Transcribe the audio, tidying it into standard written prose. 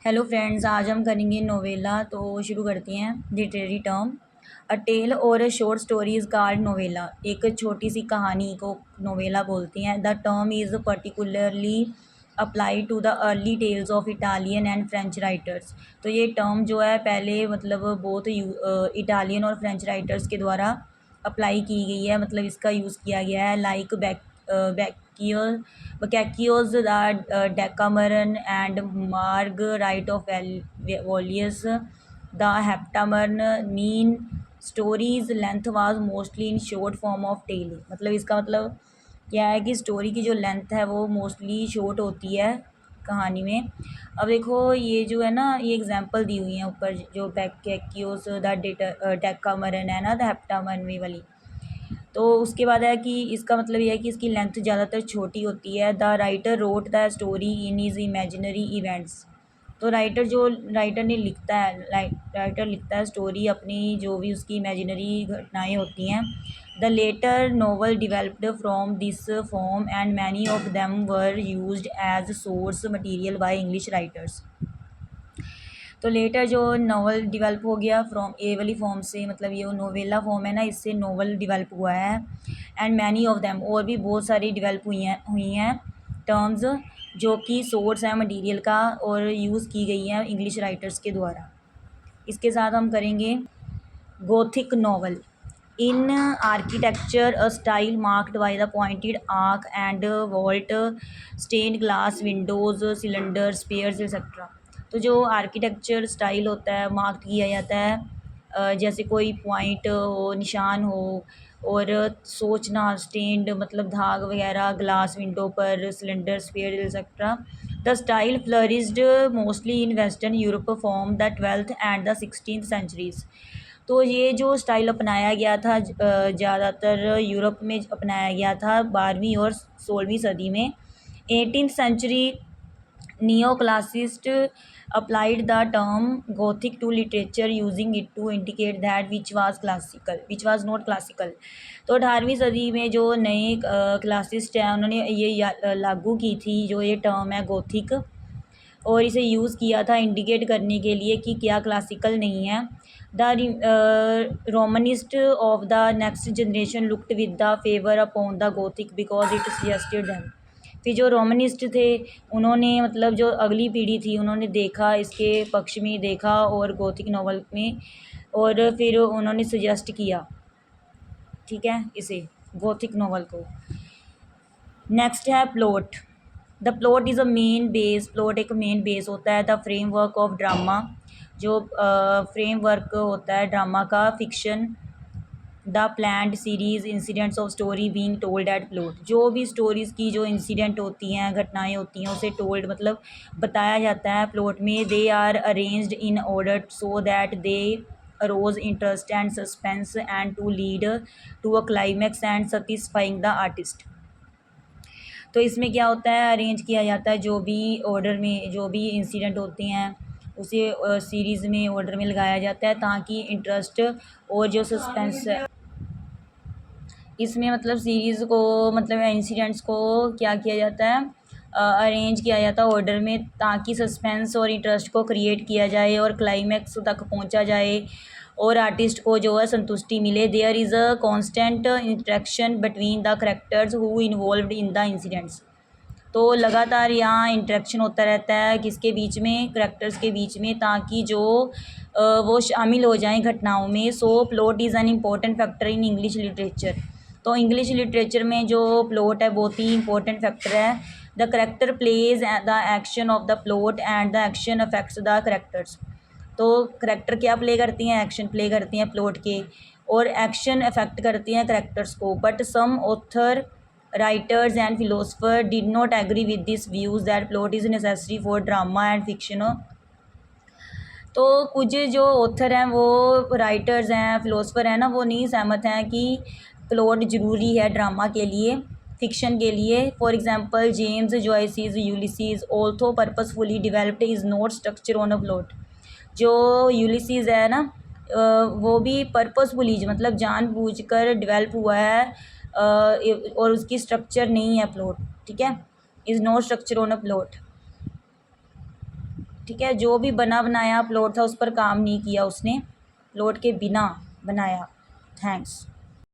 Hello friends, आज हम करेंगे नोवेला। तो शुरू करते हैं। Literary term, a tale or a short story is called novella. एक छोटी सी कहानी को नोवेला बोलते हैं। The term is particularly apply to the early tales of Italian and French writers. तो ये टर्म जो है पहले मतलब बहुत इटालियन और फ्रेंच राइटर्स के द्वारा अप्लाई की गई है, मतलब इसका यूज़ किया गया है। Like Boccaccios, the Decameron, and Marguerite of Valius, the Heptameron stories length was mostly in short form of tale। मतलब इसका मतलब क्या है कि स्टोरी की जो लेंथ है वो मोस्टली शॉर्ट होती है कहानी में। अब देखो ये जो है ना, ये एग्जांपल दी हुई है ऊपर, जो Boccaccios द डेकामरन है ना, द हेप्टामरन वाली। तो उसके बाद है कि इसका मतलब ये है कि इसकी लेंथ ज़्यादातर छोटी होती है। The writer wrote the story in is imaginary events. तो राइटर ने लिखता है, राइटर लिखता है स्टोरी अपनी, जो भी उसकी इमेजिनरी घटनाएं होती हैं। The later novel developed from this form and many of them were used as source material by English writers. तो लेटर जो नावल डिवेल्प हो गया फ्रॉम ए वाली फॉर्म से, मतलब ये नोवेला फॉर्म है ना, इससे नावल डिवेल्प हुआ है। एंड मैनी ऑफ देम, और भी बहुत सारी डिवेल्प हुई हैं टर्म्स जो कि सोर्स है मटेरियल का और यूज़ की गई हैं इंग्लिश राइटर्स के द्वारा। इसके साथ हम करेंगे Gothic novel. In architecture a style marked by the pointed arch and vault, stain glass windows, cylinder spires etcetera. तो जो आर्किटेक्चर स्टाइल होता है मार्क किया जाता है, जैसे कोई पॉइंट हो, निशान हो, और सोचना स्टेन्ड मतलब दाग वगैरह ग्लास विंडो पर, cylinder spire etcetera. The style flourished mostly in western Europe from the 12th and the 16th centuries. तो ये जो स्टाइल अपनाया गया था ज़्यादातर यूरोप में अपनाया गया था 12वीं और 16वीं सदी में। 18th century neo classicist applied the term Gothic to literature using it to indicate that which was not classical. तो 18वीं सदी में जो नए क्लासिस्ट हैं उन्होंने ये लागू की थी, जो ये टर्म है गोथिक, और इसे यूज़ किया था इंडिकेट करने के लिए कि क्या क्लासिकल नहीं है। The romanist of the next generation looked with the favour upon the Gothic because it suggested them. फिर जो रोमनिस्ट थे उन्होंने, मतलब जो अगली पीढ़ी थी, उन्होंने देखा, इसके पक्ष में देखा और गोथिक नावल में, और फिर उन्होंने सजेस्ट किया, ठीक है, इसे गोथिक नावल को। नेक्स्ट है plot. The plot is a main base. Plot एक मेन बेस होता है। द फ्रेमवर्क ऑफ ड्रामा, जो फ्रेमवर्क होता है ड्रामा का, fiction. The planned series incidents of story being told at plot. जो भी स्टोरीज़ की जो इंसिडेंट होती हैं, घटनाएं होती हैं, उसे टोल्ड मतलब बताया जाता है प्लॉट में। They are arranged in order so that they arouse interest and suspense and to lead to a climax and satisfying the artist. तो इसमें क्या होता है, अरेंज किया जाता है जो भी ऑर्डर में जो भी इंसिडेंट होते हैं उसे सीरीज़ में ऑर्डर में लगाया जाता है, ताकि इंटरेस्ट और जो सस्पेंस है इसमें, मतलब सीरीज़ को, मतलब इंसिडेंट्स को क्या किया जाता है, अरेंज किया जाता है ऑर्डर में, ताकि सस्पेंस और इंटरेस्ट को क्रिएट किया जाए और क्लाइमैक्स तक पहुंचा जाए और आर्टिस्ट को जो है संतुष्टि मिले। There is a constant interaction between the characters who involved in the incidents. तो लगातार यहाँ इंटरेक्शन होता रहता है किसके बीच में, करेक्टर्स के बीच में, ताकि जो वो शामिल हो जाएं घटनाओं में। So plot is an important factor in English literature. तो इंग्लिश लिटरेचर में जो प्लॉट है बहुत ही इंपॉर्टेंट फैक्टर है। The character plays the action of the plot and the action affects the characters. तो करेक्टर क्या प्ले करती हैं, एक्शन प्ले करती हैं प्लॉट के, और एक्शन अफेक्ट करती हैं करेक्टर्स को। But some author, writers and philosophers did not agree with this views that plot is necessary for drama and fiction। तो कुछ जो ऑथर हैं, वो राइटर्स हैं, फिलोसफर हैं ना, वो नहीं सहमत हैं कि प्लॉट ज़रूरी है ड्रामा के लिए, फिक्शन के लिए। For example James Joyce's Ulysses although purposefully developed is not structure on a plot. जो यूलिसीज है ना, वो भी पर्पसफुली मतलब जानबूझकर डिवेल्प हुआ है, और उसकी स्ट्रक्चर नहीं है प्लॉट, ठीक है, is not structure on a plot. ठीक है, जो भी बना बनाया प्लॉट था उस पर काम नहीं किया उसने, प्लॉट के बिना बनाया। थैंक्स।